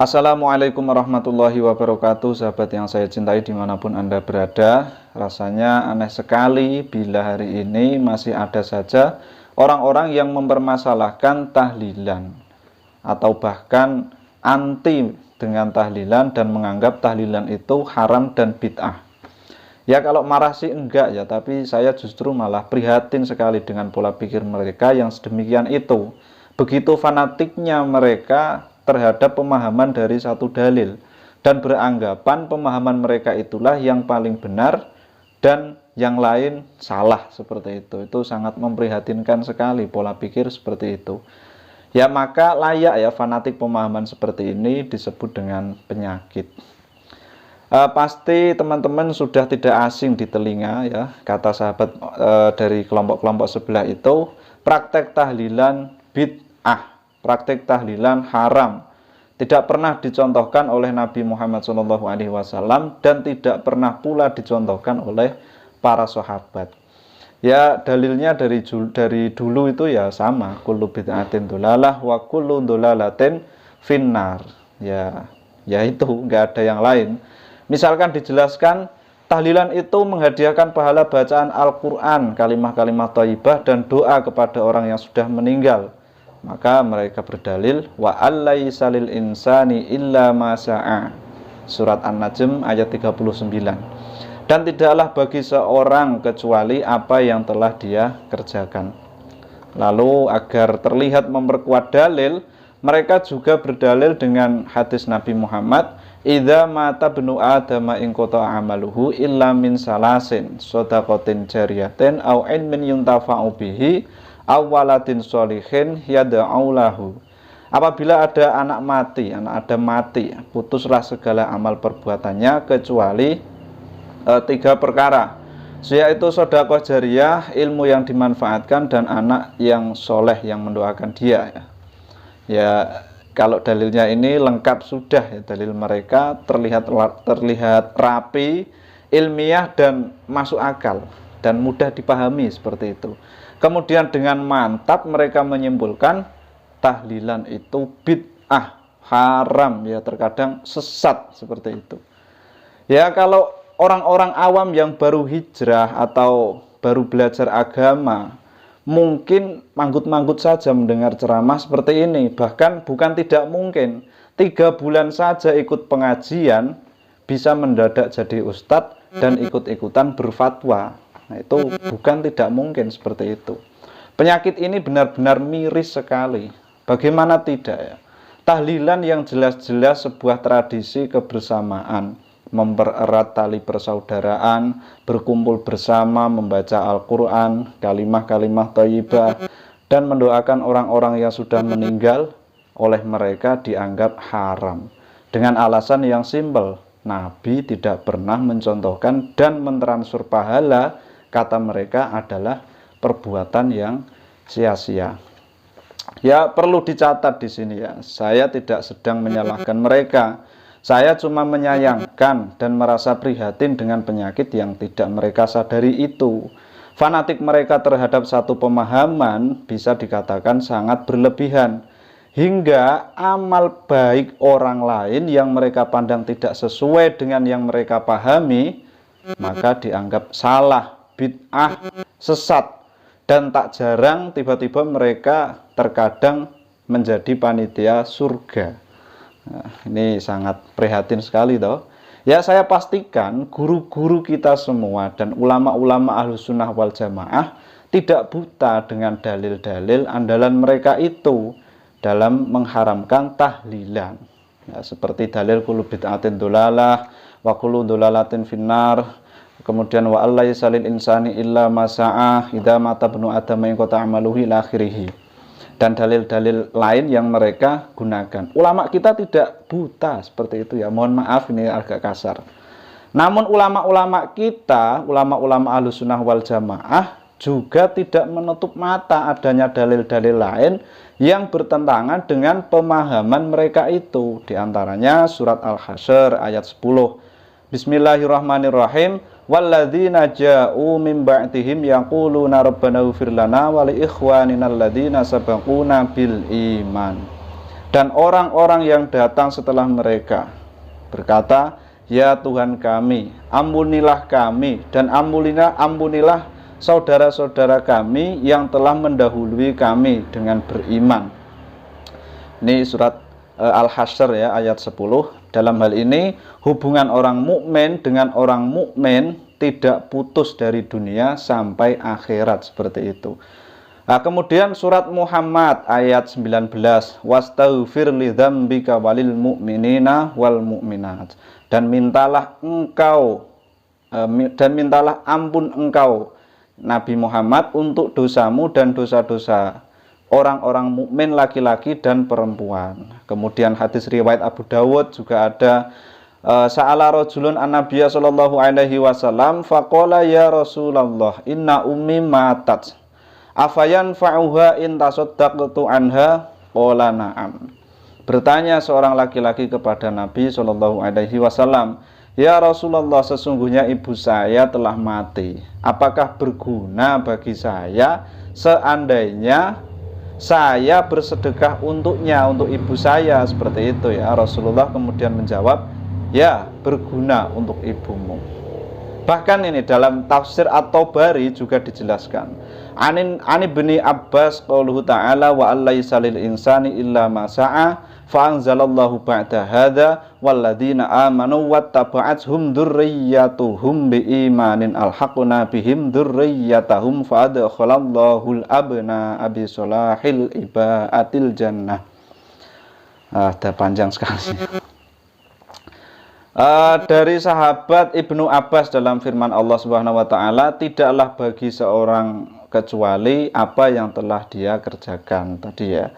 Assalamualaikum warahmatullahi wabarakatuh, sahabat yang saya cintai dimanapun Anda berada. Rasanya aneh sekali bila hari ini masih ada saja orang-orang yang mempermasalahkan tahlilan atau bahkan anti dengan tahlilan dan menganggap tahlilan itu haram dan bid'ah. Ya kalau marah sih enggak ya, tapi saya justru malah prihatin sekali dengan pola pikir mereka yang sedemikian itu. Begitu fanatiknya mereka terhadap pemahaman dari satu dalil dan beranggapan pemahaman mereka itulah yang paling benar dan yang lain salah seperti itu. Itu sangat memprihatinkan sekali pola pikir seperti itu. Ya maka layak ya fanatik pemahaman seperti ini disebut dengan penyakit. Pasti teman-teman sudah tidak asing di telinga ya kata sahabat dari kelompok-kelompok sebelah itu, praktek tahlilan bid'ah, praktek tahlilan haram, tidak pernah dicontohkan oleh Nabi Muhammad SAW dan tidak pernah pula dicontohkan oleh para sahabat. Ya dalilnya dari dulu itu ya sama, kullu bid'atin dolalah wa kullu dolalatin finnar. Ya itu nggak ada yang lain. Misalkan dijelaskan tahlilan itu menghadiahkan pahala bacaan Al-Quran, kalimah-kalimah thayyibah dan doa kepada orang yang sudah meninggal. Maka mereka berdalil wa allaisa lil insani illa ma sa'a. Surat An-Najm ayat 39. Dan tidaklah bagi seorang kecuali apa yang telah dia kerjakan. Lalu agar terlihat memperkuat dalil, mereka juga berdalil dengan hadis Nabi Muhammad, idza mata bnu adama in qata amaluhu illa min salasin shadaqatin jariyatin au ilmin yuntafa'u bihi awaladin sholihin yad'u lahu. Apabila ada anak Adam mati, putuslah segala amal perbuatannya kecuali tiga perkara, yaitu sedekah jariyah, ilmu yang dimanfaatkan, dan anak yang soleh yang mendoakan dia. Ya kalau dalilnya ini lengkap sudah ya, dalil mereka terlihat rapi, ilmiah dan masuk akal dan mudah dipahami seperti itu. Kemudian dengan mantap mereka menyimpulkan tahlilan itu bid'ah, haram ya, terkadang sesat seperti itu. Ya kalau orang-orang awam yang baru hijrah atau baru belajar agama mungkin manggut-manggut saja mendengar ceramah seperti ini. Bahkan bukan tidak mungkin, 3 bulan saja ikut pengajian bisa mendadak jadi ustadz dan ikut-ikutan berfatwa. Nah itu bukan tidak mungkin seperti itu. Penyakit ini benar-benar miris sekali. Bagaimana tidak ya? Tahlilan yang jelas-jelas sebuah tradisi kebersamaan, mempererat tali persaudaraan, berkumpul bersama, membaca Al-Quran, kalimah-kalimah thayyibah, dan mendoakan orang-orang yang sudah meninggal, oleh mereka dianggap haram. Dengan alasan yang simpel, Nabi tidak pernah mencontohkan dan mentransfer pahala, kata mereka adalah perbuatan yang sia-sia. Ya perlu dicatat di sini ya, saya tidak sedang menyalahkan mereka. Saya cuma menyayangkan dan merasa prihatin dengan penyakit yang tidak mereka sadari itu. Fanatik mereka terhadap satu pemahaman bisa dikatakan sangat berlebihan, hingga amal baik orang lain yang mereka pandang tidak sesuai dengan yang mereka pahami, maka dianggap salah, bid'ah, sesat. Dan tak jarang tiba-tiba mereka terkadang menjadi panitia surga. Nah, ini sangat prihatin sekali toh. Ya saya pastikan guru-guru kita semua dan ulama-ulama Ahlussunnah wal Jamaah tidak buta dengan dalil-dalil andalan mereka itu dalam mengharamkan tahlilan. Ya, seperti dalil kullu bid'atin dolalah wa kullu dolalatin finnar. Kemudian wa allaisa lil insani illa ma sa'a idza mata bnu adama in qata amaluhu ila akhirih. Dan dalil-dalil lain yang mereka gunakan. Ulama kita tidak buta seperti itu ya. Mohon maaf ini agak kasar. Namun ulama-ulama kita, ulama-ulama Ahlussunnah wal Jamaah juga tidak menutup mata adanya dalil-dalil lain yang bertentangan dengan pemahaman mereka itu. Di antaranya surat Al-Hasyr ayat 10. Bismillahirrahmanirrahim. Walladzina ja'u min ba'dihim yaquluna rabbana ighfir lana wa li ikhwanina alladzina sabaquna bil iman. Dan orang-orang yang datang setelah mereka berkata, "Ya Tuhan kami, ampunilah kami dan ampunilah saudara-saudara kami yang telah mendahului kami dengan beriman." Ini surat Al-Hasyr ya, ayat 10. Dalam hal ini hubungan orang mukmin dengan orang mukmin tidak putus dari dunia sampai akhirat, seperti itu. Nah, kemudian surat Muhammad ayat 19, "Wastaghfir li dzambika walil mu'minina wal mu'minat." Dan mintalah ampun engkau Nabi Muhammad untuk dosamu dan dosa-dosa orang-orang mukmin laki-laki dan perempuan. Kemudian hadis riwayat Abu Dawud juga ada, sa'ala rajulun an-nabiyya sallallahu alaihi wasallam faqala ya Rasulullah inna ummi matat afayan fa'uha in tasaddaqtu anha, qala na'am. Bertanya seorang laki-laki kepada Nabi sallallahu alaihi wasallam, "Ya Rasulullah, sesungguhnya ibu saya telah mati. Apakah berguna bagi saya seandainya saya bersedekah untuknya, untuk ibu saya?" Seperti itu ya. Rasulullah kemudian menjawab, "Ya, berguna untuk ibumu." Bahkan ini dalam tafsir At-Tabari juga dijelaskan. Ani bin Abbas qauluhu ta'ala wa allaysa lil insani illa ma sa'a fa anzalallahu ba'da hadza walladzina amanu wattaba'athum dzurriyyatuhum biimanin alhaqna bihim dzurriyyatahum fa adkhalallahu al-abna abi salahil ibaatil jannah. Ada panjang sekali. Dari sahabat Ibnu Abbas dalam firman Allah Subhanahu wa taala, tidaklah bagi seorang kecuali apa yang telah dia kerjakan tadi ya,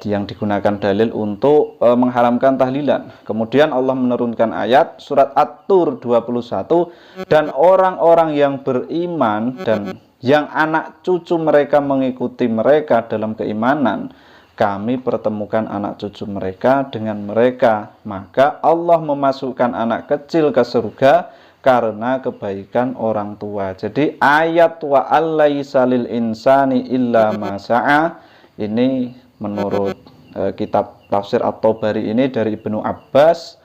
yang digunakan dalil untuk mengharamkan tahlilan. Kemudian Allah menurunkan ayat surat At-Tur 21, "Dan orang-orang yang beriman dan yang anak cucu mereka mengikuti mereka dalam keimanan, kami pertemukan anak cucu mereka dengan mereka, maka Allah memasukkan anak kecil ke surga karena kebaikan orang tua." Jadi ayat wa allaysa lil insani illa ma sa'a ini menurut kitab tafsir At-Tabari ini dari Ibnu Abbas,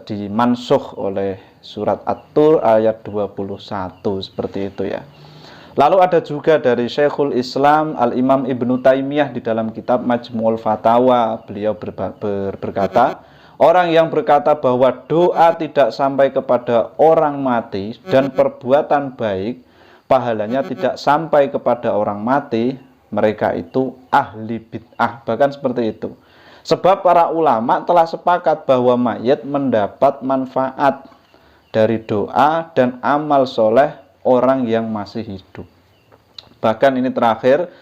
dimansukh oleh surat At-Tur ayat 21, seperti itu ya. Lalu ada juga dari Syekhul Islam Al-Imam Ibnu Taimiyah di dalam kitab Majmu'ul Fatawa. Beliau berkata, orang yang berkata bahwa doa tidak sampai kepada orang mati dan perbuatan baik pahalanya tidak sampai kepada orang mati, mereka itu ahli bid'ah. Bahkan seperti itu. Sebab para ulama telah sepakat bahwa mayit mendapat manfaat dari doa dan amal soleh orang yang masih hidup. Bahkan ini terakhir,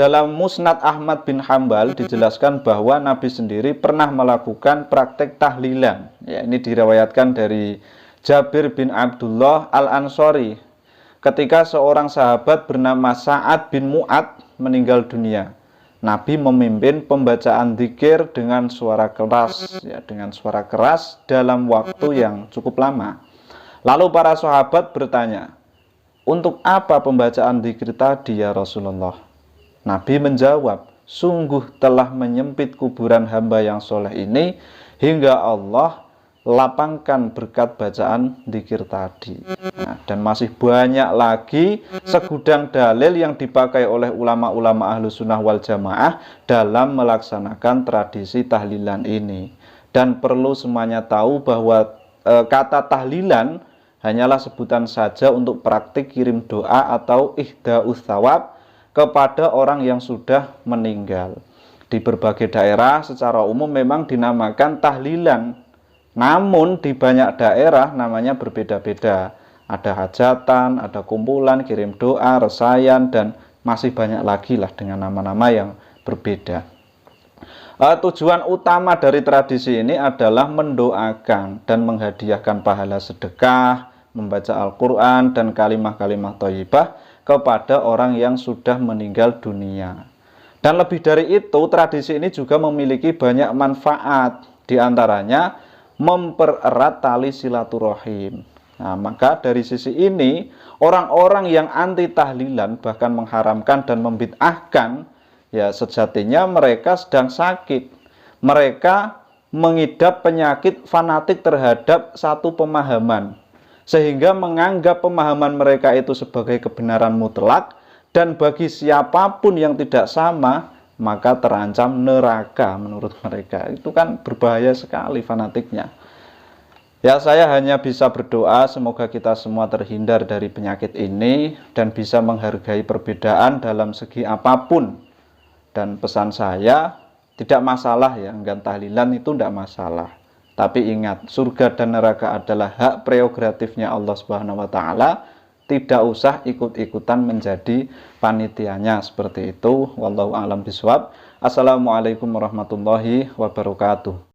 dalam Musnad Ahmad bin Hambal dijelaskan bahwa Nabi sendiri pernah melakukan praktek tahlilan. Ya, ini diriwayatkan dari Jabir bin Abdullah Al-Ansori. Ketika seorang sahabat bernama Sa'ad bin Mu'ad meninggal dunia, Nabi memimpin pembacaan dzikir dengan suara keras, ya, dengan suara keras dalam waktu yang cukup lama. Lalu para sahabat bertanya, "Untuk apa pembacaan dzikir tadi ya Rasulullah?" Nabi menjawab, "Sungguh telah menyempit kuburan hamba yang soleh ini hingga Allah lapangkan berkat bacaan dzikir tadi." Nah, dan masih banyak lagi segudang dalil yang dipakai oleh ulama-ulama ahlu sunnah wal jamaah dalam melaksanakan tradisi tahlilan ini. Dan perlu semuanya tahu bahwa kata tahlilan hanyalah sebutan saja untuk praktik kirim doa atau ihda'us tsawab kepada orang yang sudah meninggal. Di berbagai daerah secara umum memang dinamakan tahlilan, namun di banyak daerah namanya berbeda-beda. Ada hajatan, ada kumpulan, kirim doa, resayan, dan masih banyak lagi lah dengan nama-nama yang berbeda. Tujuan utama dari tradisi ini adalah mendoakan dan menghadiahkan pahala sedekah, membaca Al-Quran, dan kalimah-kalimah thayyibah kepada orang yang sudah meninggal dunia. Dan lebih dari itu, tradisi ini juga memiliki banyak manfaat, diantaranya mempererat tali silaturahim. Nah, maka dari sisi ini, orang-orang yang anti tahlilan bahkan mengharamkan dan membid'ahkan Ya, sejatinya mereka sedang sakit. Mereka mengidap penyakit fanatik terhadap satu pemahaman, sehingga menganggap pemahaman mereka itu sebagai kebenaran mutlak, dan bagi siapapun yang tidak sama maka terancam neraka menurut mereka. Itu kan berbahaya sekali fanatiknya. Ya, saya hanya bisa berdoa semoga kita semua terhindar dari penyakit ini dan bisa menghargai perbedaan dalam segi apapun. Dan pesan saya, tidak masalah ya, enggan tahlilan itu tidak masalah. Tapi ingat, surga dan neraka adalah hak prerogatifnya Allah Subhanahu wa taala. Tidak usah ikut-ikutan menjadi panitianya seperti itu. Wallahu a'lam bishawab. Assalamualaikum warahmatullahi wabarakatuh.